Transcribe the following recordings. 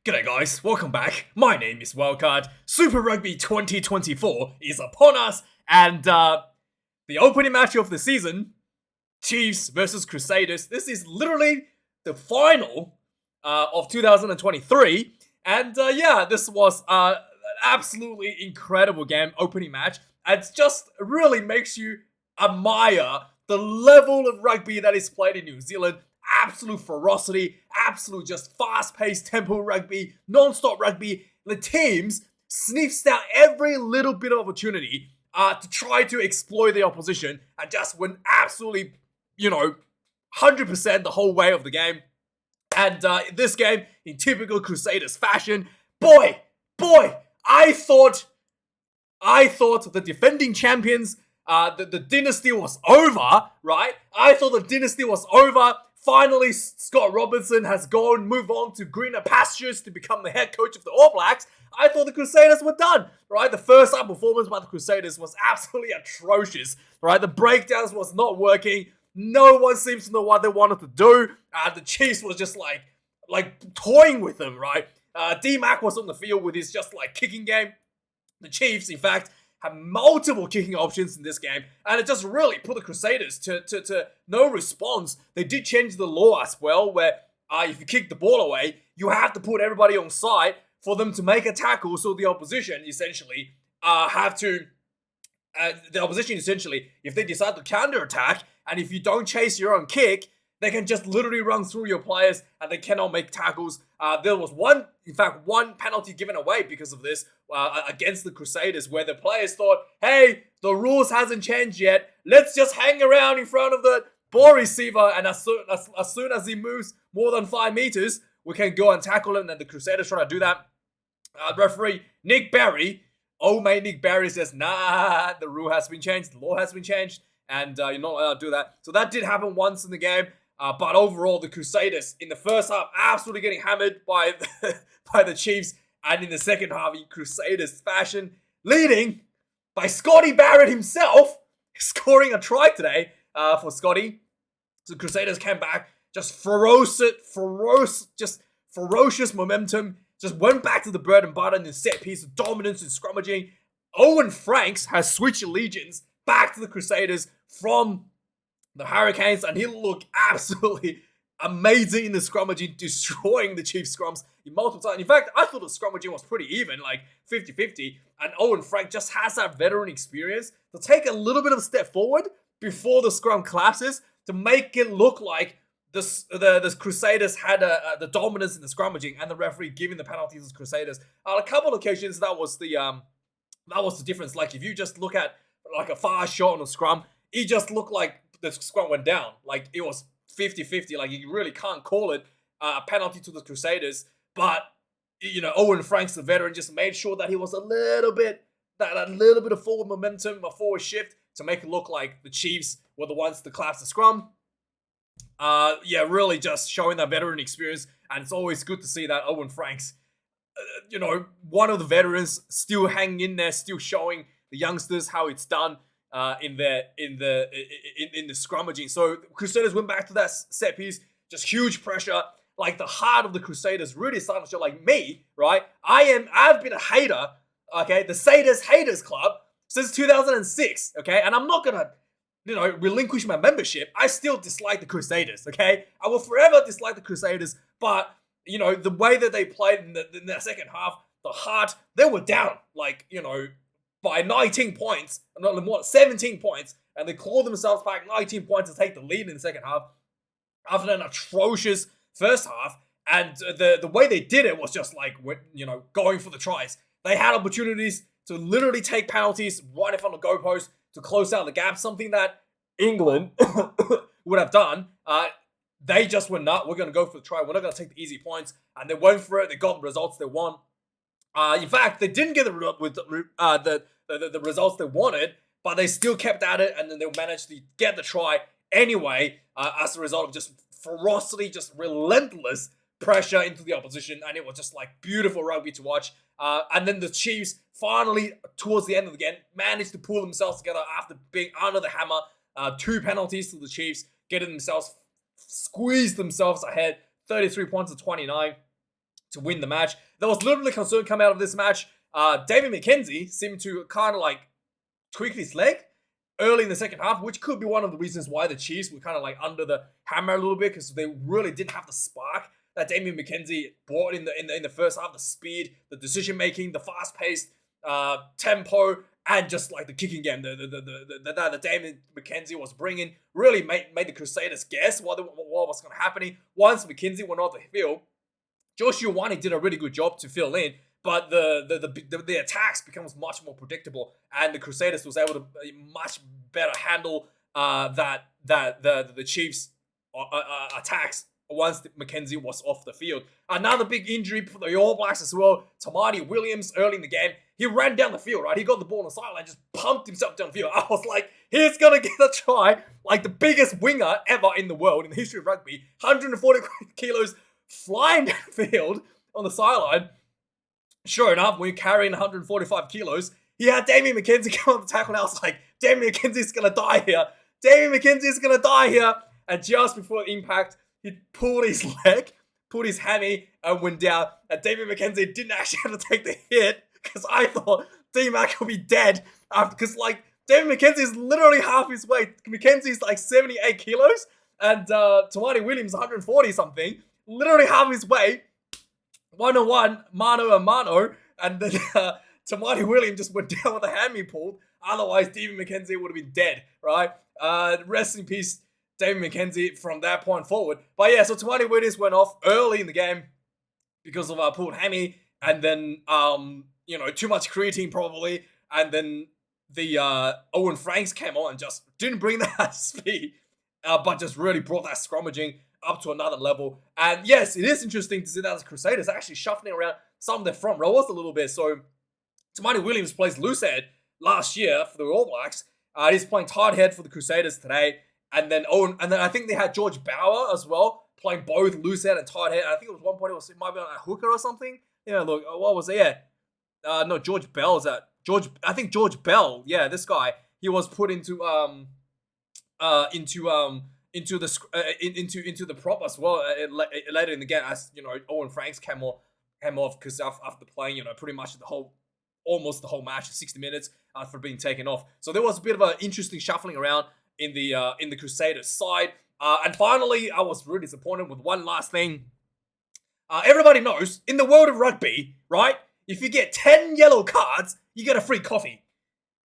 G'day guys, welcome back. My name is Wildkard. Super Rugby 2024 is upon us, and the opening match of the season, Chiefs versus Crusaders. This is literally the final of 2023, and yeah, this was an absolutely incredible game, opening match. It just really makes you admire the level of rugby that is played in New Zealand. Absolute ferocity, absolute just fast-paced tempo rugby, non-stop rugby. The teams sniffs out every little bit of opportunity to try to exploit the opposition and just went absolutely, 100% the whole way of the game. And this game, in typical Crusaders fashion, boy, I thought the defending champions, the dynasty was over, right? I thought the dynasty was over. Finally, Scott Robertson has moved on to greener pastures to become the head coach of the All Blacks. I thought the Crusaders were done, right? The first half performance by the Crusaders was absolutely atrocious, right? The breakdowns was not working. No one seems to know what they wanted to do. The Chiefs was just like toying with them, right? D-Mac was on the field with his just like kicking game. The Chiefs, in fact, had multiple kicking options in this game, and it just really put the Crusaders to no response. They did change the law as well, where if you kick the ball away, you have to put everybody on side for them to make a tackle, so the opposition essentially if they decide to counter-attack, and if you don't chase your own kick, they can just literally run through your players and they cannot make tackles. There was one penalty given away because of this against the Crusaders, where the players thought, hey, the rules hasn't changed yet. Let's just hang around in front of the ball receiver, and as soon as he moves more than 5 meters, we can go and tackle him. And the Crusaders try to do that. Referee Nick Barry, old mate Nick Barry, says, nah, the rule has been changed. The law has been changed, and you're not allowed to do that. So that did happen once in the game. But overall, the Crusaders in the first half absolutely getting hammered by the Chiefs, and in the second half, in Crusaders fashion, leading by Scotty Barrett himself, scoring a try today for Scotty. So the Crusaders came back, just ferocious momentum, just went back to the bread and butter in the set piece, dominance and scrummaging. Owen Franks has switched allegiance back to the Crusaders from the Hurricanes, and he'll look absolutely amazing in the scrummaging, destroying the Chiefs scrums in multiple times. In fact, I thought the scrummaging was pretty even, like 50-50, and Owen Frank just has that veteran experience to take a little bit of a step forward before the scrum collapses to make it look like the Crusaders had the dominance in the scrummaging, and the referee giving the penalties to the Crusaders. On a couple of occasions, that was the difference. Like, if you just look at like a far shot on a scrum, it just looked like the scrum went down. Like, it was 50-50. Like, you really can't call it a penalty to the Crusaders. But, Owen Franks, the veteran, just made sure that he was a little bit of forward momentum, a forward shift to make it look like the Chiefs were the ones to collapse the scrum. Really just showing that veteran experience. And it's always good to see that Owen Franks, one of the veterans, still hanging in there, still showing the youngsters how it's done. In the scrummaging. So Crusaders went back to that set piece, just huge pressure. Like, the heart of the Crusaders really started to show. Like me, right? I've been a hater, okay, the Saders Haters Club since 2006, okay, and I'm not gonna, relinquish my membership. I still dislike the Crusaders, okay? I will forever dislike the Crusaders, but the way that they played in the second half, the heart, they were down, by 19 points, not more, 17 points, and they clawed themselves back 19 points to take the lead in the second half after an atrocious first half. And the way they did it was just like, going for the tries. They had opportunities to literally take penalties right in front of the goalpost to close out the gap, something that England would have done. They just were not, we're going to go for the try. We're not going to take the easy points. And they went for it. They got the results they want. In fact, they didn't get the results they wanted, but they still kept at it, and then they managed to get the try anyway, as a result of just ferocity, just relentless pressure into the opposition, and it was just like beautiful rugby to watch. And then the Chiefs finally, towards the end of the game, managed to pull themselves together after being under the hammer. 2 penalties to the Chiefs, squeezed themselves ahead, 33 points to 29. to win the match. There was literally concern coming out of this match. David McKenzie seemed to kind of like tweak his leg early in the second half, which could be one of the reasons why the Chiefs were kind of like under the hammer a little bit, because they really didn't have the spark that Damian McKenzie brought in the first half. The speed, the decision making, the fast paced tempo, and just like the kicking game that Damian McKenzie was bringing really made the Crusaders guess what was going to happen. Once McKenzie went off the field, Josh Ioane did a really good job to fill in, but the attacks becomes much more predictable, and the Crusaders was able to much better handle the Chiefs' attacks once McKenzie was off the field. Another big injury for the All Blacks as well. Tamati Williams early in the game, he ran down the field, right? He got the ball on the sideline, just pumped himself down the field. I was like, he's gonna get a try, like the biggest winger ever in the world, in the history of rugby. 140 kilos flying down the field on the sideline. Sure enough, when you're carrying 145 kilos, he had Damian McKenzie come on the tackle, and I was like, Damian McKenzie's gonna die here. Damian McKenzie's gonna die here. And just before the impact, he pulled his leg, pulled his hammy, and went down. And Damian McKenzie didn't actually have to take the hit, because I thought D-Mac would be dead. Because like, Damian McKenzie is literally half his weight. McKenzie's like 78 kilos, and Tamati Williams 140 something. Literally half his weight. 1-on-1, mano a mano, and then Tamati Williams just went down with a hammy pulled. Otherwise, Damian McKenzie would have been dead, right? Rest in peace, Damian McKenzie, from that point forward. But yeah, so Tamati Williams went off early in the game because of a pulled hammy, and then too much creatine probably, and then the Owen Franks came on and just didn't bring that speed, but just really brought that scrummaging up to another level. And yes, it is interesting to see that the Crusaders actually shuffling around some of their front rows a little bit. So Tamati Williams plays loosehead last year for the All Blacks. He's playing tight head for the Crusaders today. And then I think they had George Bauer as well, playing both loosehead and tight head. I think at one point it might be on a hooker or something. Yeah, look, what was it? Yeah. No, George Bell's at I think George Bell, yeah, this guy, he was put into the prop as well later in the game, as Owen Franks came off because after playing pretty much almost the whole match, 60 minutes for being taken off. So there was a bit of an interesting shuffling around in the Crusaders side. And finally, I was really disappointed with one last thing. Everybody knows in the world of rugby, right? If you get 10 yellow cards, you get a free coffee,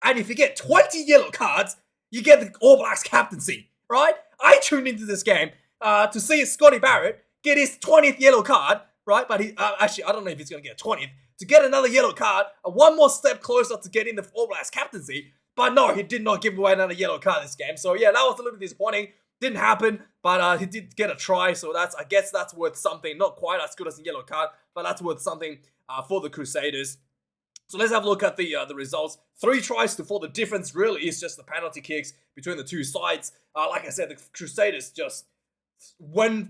and if you get 20 yellow cards, you get the All Blacks captaincy, right? I tuned into this game to see Scotty Barrett get his 20th yellow card, right? But he actually, I don't know if he's going to get a 20th. To get another yellow card, one more step closer to getting the All Blacks captaincy. But no, he did not give away another yellow card this game. So yeah, that was a little bit disappointing. Didn't happen, but he did get a try. So I guess that's worth something. Not quite as good as a yellow card, but that's worth something for the Crusaders. So let's have a look at the results. 3 tries to 4. The difference really is just the penalty kicks between the two sides. Like I said, the Crusaders just swung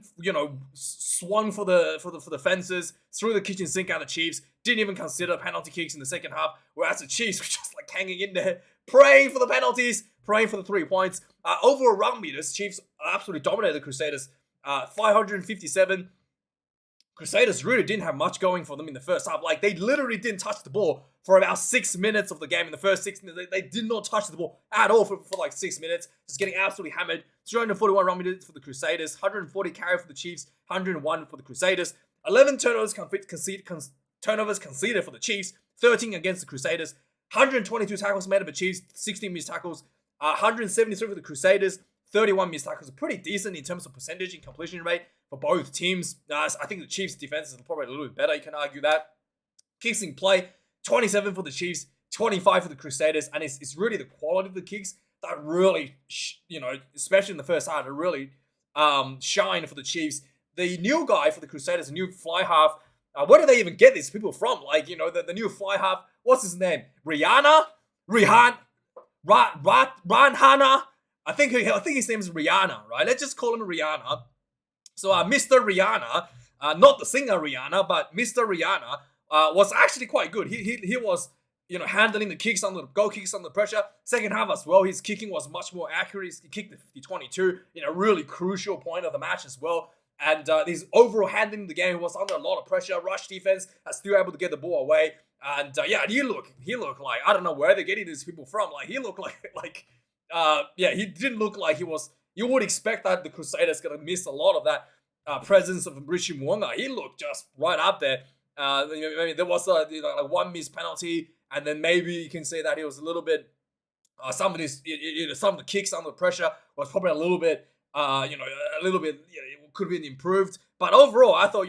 for the fences, threw the kitchen sink at the Chiefs. Didn't even consider penalty kicks in the second half. Whereas the Chiefs were just like hanging in there, praying for the penalties, praying for the 3 points. Overall rugby, the Chiefs absolutely dominated the Crusaders. 557. Crusaders really didn't have much going for them in the first half. Like, they literally didn't touch the ball for about 6 minutes of the game. In the first 6 minutes, they did not touch the ball at all for like 6 minutes. Just getting absolutely hammered. 341 run minutes for the Crusaders. 140 carry for the Chiefs. 101 for the Crusaders. 11 turnovers conceded for the Chiefs. 13 against the Crusaders. 122 tackles made of the Chiefs. 16 missed tackles. 173 for the Crusaders. 31 missed tackles. Pretty decent in terms of percentage and completion rate for both teams. I think the Chiefs' defense is probably a little bit better. You can argue that. Kicks in play, 27 for the Chiefs, 25 for the Crusaders. And it's really the quality of the kicks that really, especially in the first half, really shine for the Chiefs. The new guy for the Crusaders, the new fly half, where do they even get these people from? Like, the new fly half, what's his name? Ranhana? I think his name is Rihanna, right? Let's just call him Rihanna. So Mr. Rihanna, not the singer Rihanna, but Mr. Rihanna was actually quite good. He was, handling the kicks under the goal kicks under pressure. Second half as well, his kicking was much more accurate. He kicked the 50-22 in a really crucial point of the match as well. And his overall handling the game was under a lot of pressure. Rush defense is still able to get the ball away. And yeah, he looked like, I don't know where they're getting these people from. Like he looked yeah, he didn't look like he was. You would expect that the Crusaders gonna miss a lot of that presence of Richie Mwanga. He looked just right up there. Maybe there was like one missed penalty, and then maybe you can say that he was a little bit. Some of the kicks under pressure was probably a little bit, a little bit, it could have been improved. But overall, I thought,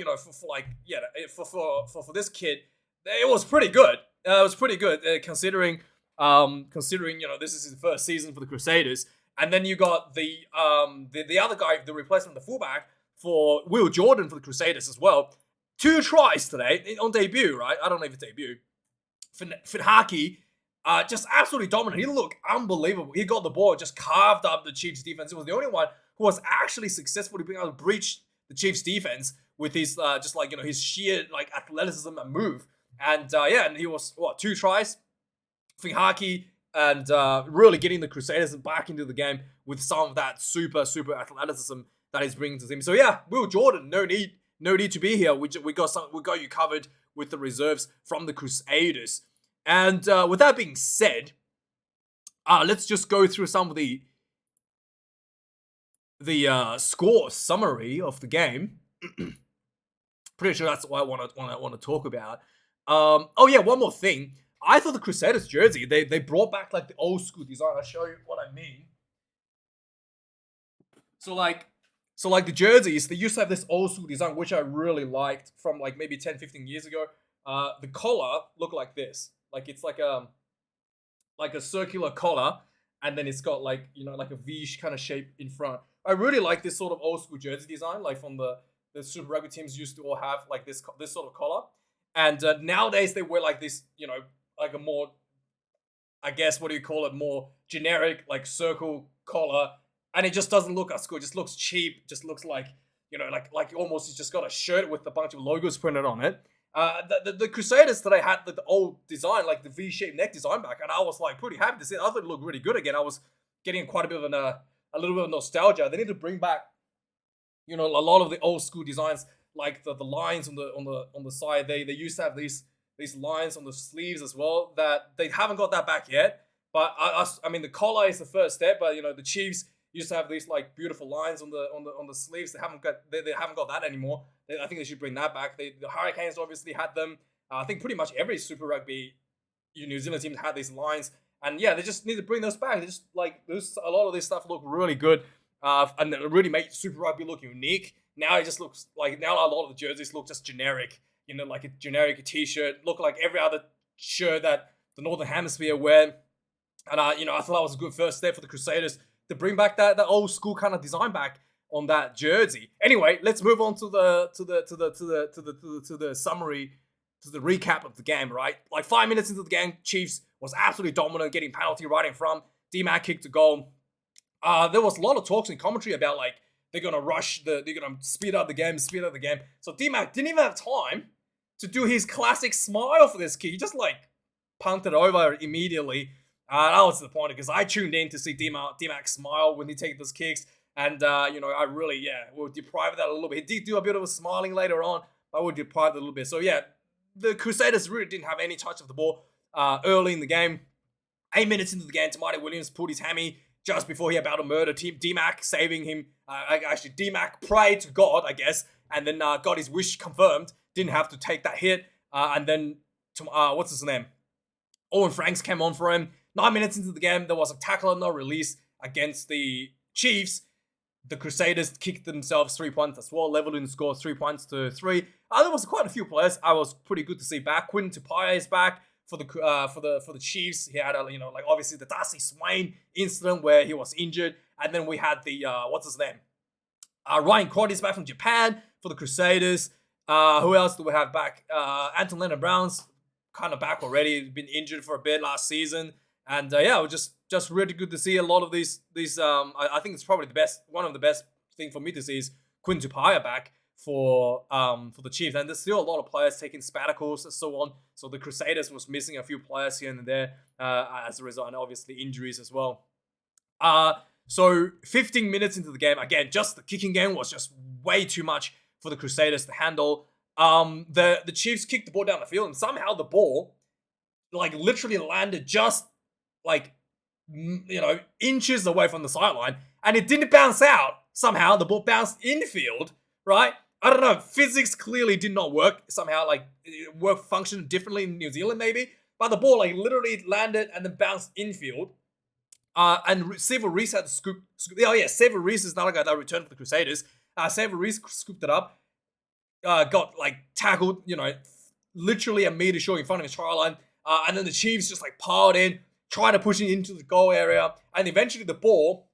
for this kid, it was pretty good. It was pretty good considering this is his first season for the Crusaders. And then you got the other guy, the replacement, the fullback for Will Jordan for the Crusaders as well. 2 tries today on debut, right? I don't know if it's debut. Finhaki, just absolutely dominant. He looked unbelievable. He got the ball, just carved up the Chiefs defense. He was the only one who was actually successfully being able to breach the Chiefs defense with his his sheer like athleticism and move. And and he was 2 tries. Finhaki and really getting the Crusaders back into the game with some of that super athleticism that he's bringing to the team. So yeah, Will Jordan, no need to be here. We got you covered with the reserves from the Crusaders. And with that being said, let's just go through some of the score summary of the game. Pretty sure that's what I want to talk about. One more thing. I thought the Crusaders jersey, they brought back like the old school design. I'll show you what I mean. So like the jerseys, they used to have this old school design, which I really liked from like maybe 10, 15 years ago. The collar looked like this. Like it's like a circular collar, and then it's got like a V kind of shape in front. I really like this sort of old school jersey design, like from the Super Rugby teams used to all have like this sort of collar. And nowadays they wear like this, like a more, I guess, what do you call it, more generic like circle collar, and it just doesn't look as good. It just looks cheap. Just looks like like almost he's just got a shirt with a bunch of logos printed on it. The Crusaders today had the old design, like the V-shaped neck design back, and I was like pretty happy to see it. I thought it looked really good again. I was getting quite a bit of a little bit of nostalgia. They need to bring back, a lot of the old school designs, like the lines on the side. They used to have these lines on the sleeves as well. That they haven't got that back yet. But I mean, the collar is the first step. But the Chiefs used to have these like beautiful lines on the sleeves. They haven't got that anymore. I think they should bring that back. The Hurricanes obviously had them. I think pretty much every Super Rugby New Zealand team had these lines, and yeah, they just need to bring those back. They just like a lot of this stuff look really good, and it really made Super Rugby look unique. Now it just looks like a lot of the jerseys look just generic. Like a generic T-shirt, look like every other shirt that the Northern Hemisphere wear. And I thought that was a good first step for the Crusaders to bring back that old school kind of design back on that jersey. Anyway, let's move on to the summary, to the recap of the game. Right, like 5 minutes into the game, Chiefs was absolutely dominant, getting penalty right in front. D-Mac kicked a goal. There was a lot of talks and commentary about like they're gonna they're gonna speed up the game. So D-Mac didn't even have time to do his classic smile for this kick. He just like punted over immediately. That was disappointing because I tuned in to see D-Mac smile when he takes those kicks. And, I really, we'll deprive that a little bit. He did do a bit of a smiling later on, but we'll deprive it a little bit. So, yeah, the Crusaders really didn't have any touch of the ball early in the game. 8 minutes into the game, Tamati Williams pulled his hammy just before he about to murder D-Mac, saving him. Actually, D-Mac prayed to God, I guess, and then got his wish confirmed. Didn't have to take that hit. And then, what's his name? Owen Franks came on for him. 9 minutes into the game, there was a tackle and no release against the Chiefs. The Crusaders kicked themselves 3 points as well, leveling the score 3 points to 3. There was quite a few players I was pretty good to see back. Quinton Tupaia is back for the Chiefs. He had obviously the Darcy Swain incident where he was injured, and then we had the what's his name? Ryan Crotty is back from Japan for the Crusaders. Who else do we have back? Anton Leonard-Brown's kind of back already. He's been injured for a bit last season. And it was just really good to see a lot of these. I think it's probably one of the best thing for me to see is Quinton Tupaia back for the Chiefs. And there's still a lot of players taking sabbaticals and so on. So the Crusaders was missing a few players here and there as a result, and obviously injuries as well. So 15 minutes into the game, again, just the kicking game was just way too much for the Crusaders to handle. The Chiefs kicked the ball down the field, and somehow the ball, like, literally landed just, like, inches away from the sideline, and it didn't bounce out. Somehow the ball bounced infield, right? I don't know. Physics clearly did not work. Somehow, like, it functioned differently in New Zealand, maybe. But the ball, like, literally landed and then bounced infield. And Sever Reese had to scoop. Oh yeah, Sever Reese is another guy that returned for the Crusaders. Sever Reese scooped it up. Got, like, tackled, literally a meter short in front of his try line. And then the Chiefs just, like, piled in, trying to push it into the goal area. And eventually the ball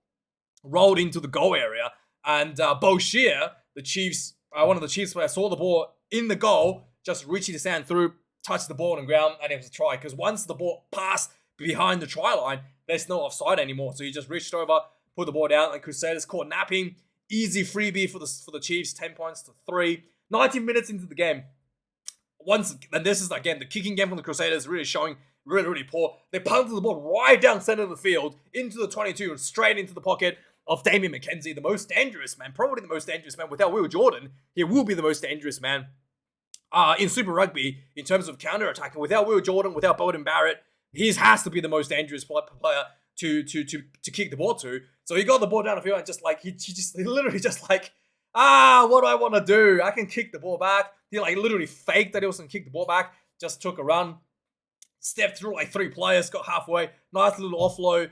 rolled into the goal area. And Bo Shear, the Chiefs, one of the Chiefs players, saw the ball in the goal, just reaching his hand through, touched the ball on the ground, and it was a try. Because once the ball passed behind the try line, there's no offside anymore. So he just reached over, put the ball down, and Crusaders caught napping. Easy freebie for the Chiefs, 10 points to 3. 19 minutes into the game. And this is, again, the kicking game from the Crusaders really showing really, really poor. They punted the ball right down center of the field into the 22 and straight into the pocket of Damian McKenzie, the most dangerous man, probably the most dangerous man. Without Will Jordan, he will be the most dangerous man in Super Rugby in terms of counter-attacking. Without Will Jordan, without Beauden Barrett, he has to be the most dangerous player to kick the ball to. So he got the ball down the field and just, like, he literally just, like, what do I want to do? I can kick the ball back. He, like, literally faked that he was going to kick the ball back. Just took a run. Stepped through, like, 3 players. Got halfway. Nice little offload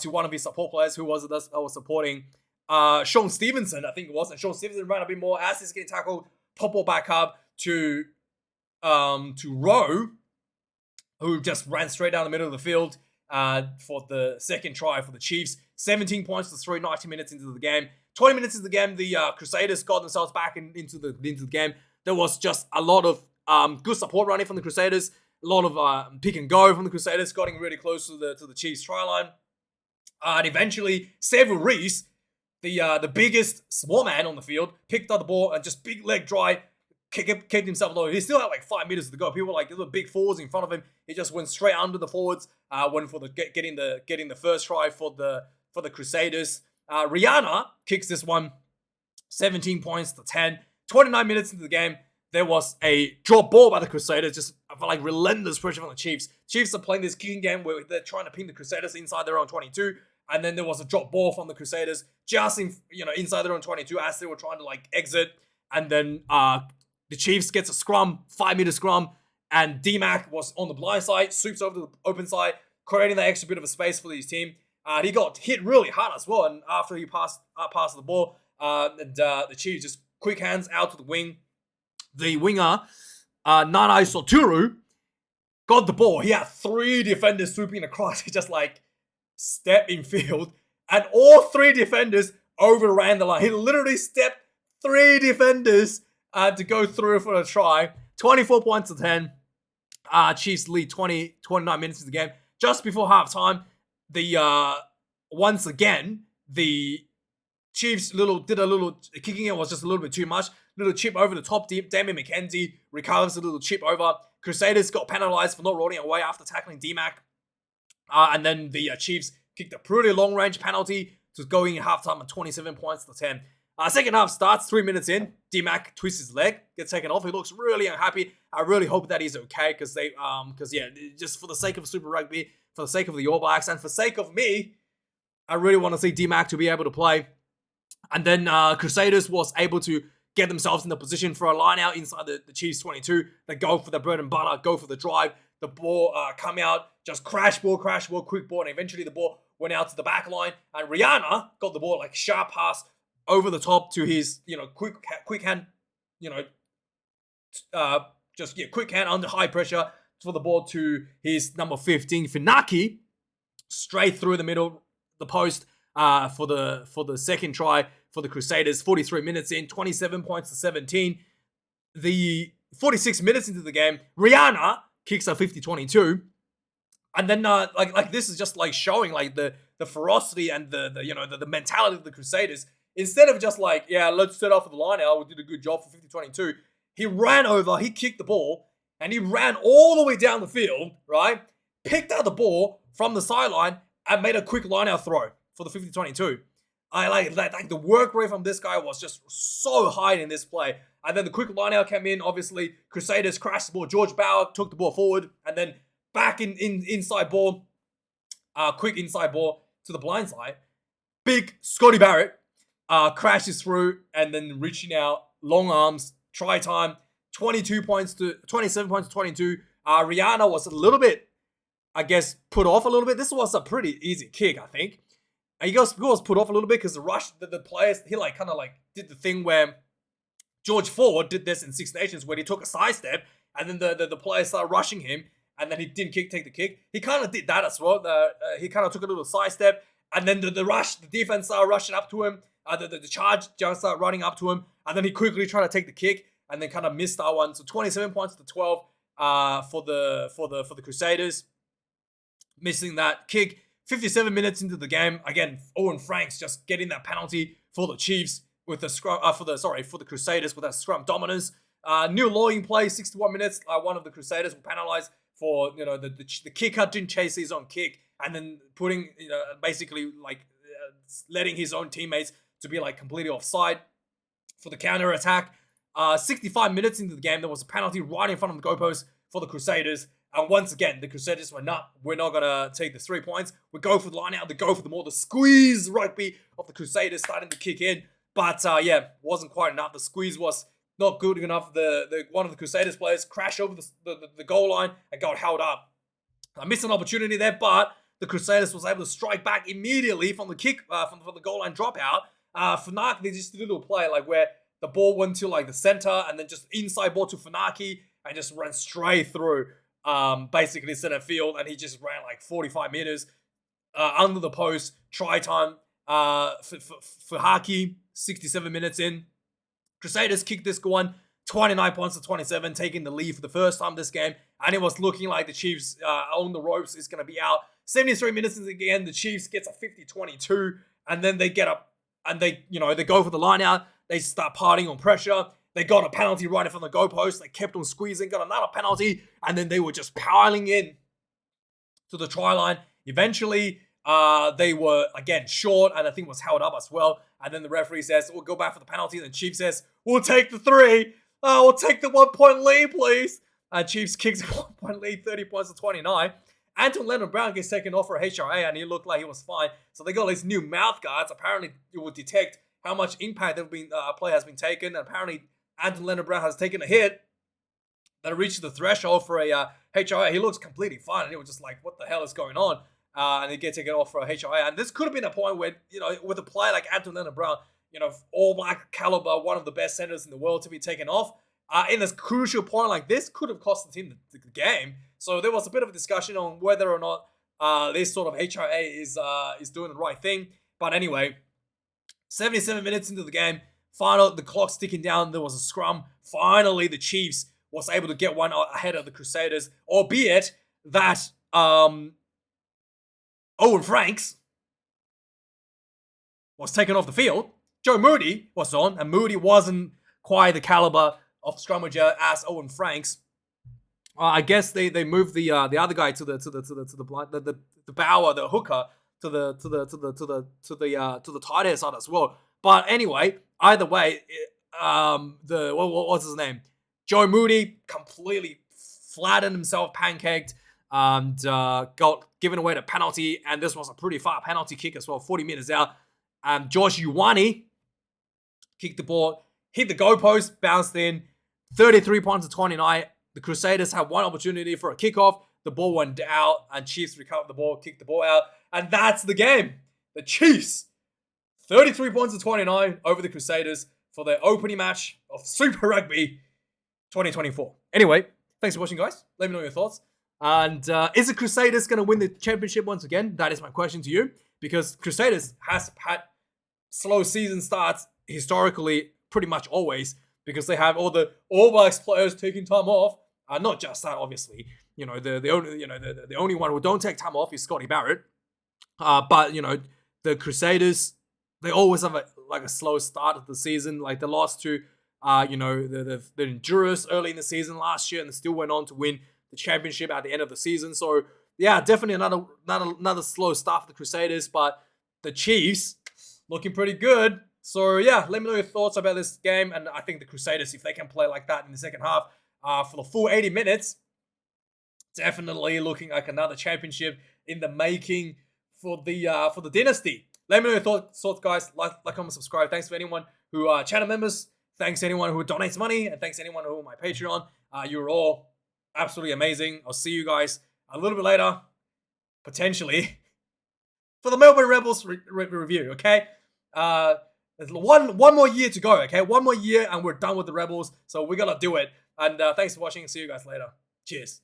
to one of his support players. Who was it that was supporting? Sean Stevenson, I think it was. And Sean Stevenson ran a bit more. As he's getting tackled, pop ball back up to Rowe, who just ran straight down the middle of the field for the second try for the Chiefs. 17 points to 3, 90 minutes into the game. 20 minutes into the game, the Crusaders got themselves back into the game. There was just a lot of good support running from the Crusaders. A lot of pick and go from the Crusaders, getting really close to the Chiefs' try line. And eventually, Sever Reese, the biggest small man on the field, picked up the ball and just big leg drive, kicked himself low. He still had like 5 meters to go. People were like little big forwards in front of him. He just went straight under the forwards. Went for getting the first try for the Crusaders. Rihanna kicks this one, 17 points to 10. 29 minutes into the game, there was a drop ball by the Crusaders. Just like relentless pressure from the Chiefs. Chiefs are playing this kicking game where they're trying to pin the Crusaders inside their own 22. And then there was a drop ball from the Crusaders just inside their own 22 as they were trying to like exit. And then the Chiefs gets a scrum, 5-meter scrum, and D-Mac was on the blind side, sweeps over to the open side, creating that extra bit of a space for his team. He got hit really hard as well, and after he passed the ball, the Chiefs just quick hands out to the wing. The winger, Nanai Soturu, got the ball. He had 3 defenders swooping across. He just like stepped in field, and all 3 defenders overran the line. He literally stepped 3 defenders to go through for a try. 24 points to 10. Chiefs lead 29 minutes into the game. Just before halftime, once again, the Chiefs did a little kicking. It was just a little bit too much. Little chip over the top. Damian McKenzie recovers a little chip over. Crusaders got penalized for not rolling away after tackling D-Mac. And then the Chiefs kicked a pretty long-range penalty to going in halftime at 27 points to 10. Second half starts 3 minutes in. D-Mac twists his leg, gets taken off. He looks really unhappy. I really hope that he's okay because just for the sake of Super Rugby, for the sake of the All Blacks, and for the sake of me, I really want to see D-Mac to be able to play. And then Crusaders was able to get themselves in the position for a line out inside the Chiefs 22. They go for the bread and butter, go for the drive. The ball come out, just crash ball, quick ball, and eventually the ball went out to the back line. And Rihanna got the ball like sharp pass over the top to his, quick hand, quick hand under high pressure for the ball to his number 15, Finaki, straight through the middle, the post for the second try for the Crusaders. 43 minutes in, 27 points to 17. The 46 minutes into the game, Rihanna kicks a 50-22. And then this is just like showing like the ferocity and the mentality of the Crusaders. Instead of just like, yeah, let's set off for the line out, we did a good job for 50-22. He ran over, he kicked the ball, and he ran all the way down the field, right? Picked out the ball from the sideline and made a quick line out throw for the 50-22. I like the work rate from this guy was just so high in this play. And then the quick line out came in. Obviously, Crusaders crashed the ball. George Bauer took the ball forward, and then back in inside ball, quick inside ball to the blind side. Big Scotty Barrett crashes through, and then reaching out, long arms, try time, 27 points to 22. Rihanna was a little bit, I guess, put off a little bit. This was a pretty easy kick, I think. And he was put off a little bit because the rush, the players, he kind of did the thing where George Ford did this in Six Nations, where he took a sidestep, and then the players started rushing him, and then he didn't take the kick. He kind of did that as well. He kind of took a little sidestep, and then the defense started rushing up to him. The charge just started running up to him, and then he quickly tried to take the kick, and then kind of missed that one. So 27 points to 12 for the Crusaders, missing that kick. 57 minutes into the game, again, Owen Franks just getting that penalty for the Chiefs with the scrum for the Crusaders with that scrum dominance. New Lawing play, 61 minutes. One of the Crusaders were penalized for the kicker didn't chase his own kick, and then putting basically letting his own teammates to be completely offside for the counter attack. 65 minutes into the game, there was a penalty right in front of the goalpost for the Crusaders. And once again, the Crusaders we're not gonna take the 3 points. We go for the line out. They go for the squeeze rugby of the Crusaders starting to kick in. But wasn't quite enough. The squeeze was not good enough. The one of the Crusaders players crashed over the goal line and got held up. I missed an opportunity there, but the Crusaders was able to strike back immediately from the kick from the goal line dropout. Funaki, they just did a little play where the ball went to the center and then just inside ball to Funaki and just ran straight through. Basically center field, and he just ran 45 meters under the post. Try time for Haki, 67 minutes in. Crusaders kicked this one, 29 points to 27, taking the lead for the first time this game, and it was looking like the Chiefs on the ropes is going to be out. 73 minutes in the game, the Chiefs gets a 50-22, and then they get up and they go for the line out. They start partying on pressure. They got a penalty right in front of the goalpost. They kept on squeezing, got another penalty, and then they were just piling in to the try line. Eventually, they were, again, short, and I think was held up as well. And then the referee says, we'll go back for the penalty. And the Chiefs says, we'll take the 3. We'll take the 1 point lead, please. And Chiefs kicks a 1 point lead, 30 points to 29. Anton Leonard-Brown gets taken off for a HRA, and he looked like he was fine. So they got these new mouth guards. Apparently, it will detect how much impact a play has been taken. And apparently, Anton Leonard-Brown has taken a hit that reached the threshold for a HRA. He looks completely fine, and he was just like, what the hell is going on? And he gets taken off for a HRA. And this could have been a point where, with a player like Anton Leonard-Brown, all black caliber, one of the best centers in the world to be taken off, in this crucial point like this, could have cost the team the game. So there was a bit of a discussion on whether or not this sort of HRA is doing the right thing. But anyway, 77 minutes into the game, the clock's ticking down. There was a scrum. Finally, the Chiefs was able to get one ahead of the Crusaders, albeit that Owen Franks was taken off the field. Joe Moody was on, and Moody wasn't quite the caliber of scrummager as Owen Franks. I guess they moved the other guy to the Bauer, the hooker, to the tight end side as well. But anyway, either way, what's his name? Joe Moody completely flattened himself, pancaked, and got given away the penalty. And this was a pretty far penalty kick as well, 40 meters out. Josh Ioane kicked the ball, hit the goalpost, bounced in, 33 points to 29. The Crusaders had one opportunity for a kickoff. The ball went out, and Chiefs recovered the ball, kicked the ball out, and that's the game. The Chiefs, 33 points to 29 over the Crusaders for their opening match of Super Rugby 2024. Anyway, thanks for watching, guys. Let me know your thoughts. And is the Crusaders going to win the championship once again? That is my question to you, because Crusaders has had slow season starts historically pretty much always, because they have all the All Blacks players taking time off. Not just that, obviously. The only one who don't take time off is Scotty Barrett. But the Crusaders, they always have a slow start of the season. Like the last two, the Endurance early in the season last year, and they still went on to win the championship at the end of the season. So yeah, definitely another slow start for the Crusaders. But the Chiefs, looking pretty good. So yeah, let me know your thoughts about this game. And I think the Crusaders, if they can play like that in the second half for the full 80 minutes, definitely looking like another championship in the making for the dynasty. Let me know your thoughts, guys. Like, comment, subscribe. Thanks for anyone who are channel members. Thanks to anyone who donates money, and thanks to anyone who on my Patreon. You're all absolutely amazing. I'll see you guys a little bit later, potentially, for the Melbourne Rebels review. Okay, there's one more year to go. Okay, one more year, and we're done with the Rebels. So we're gonna do it. And thanks for watching. See you guys later. Cheers.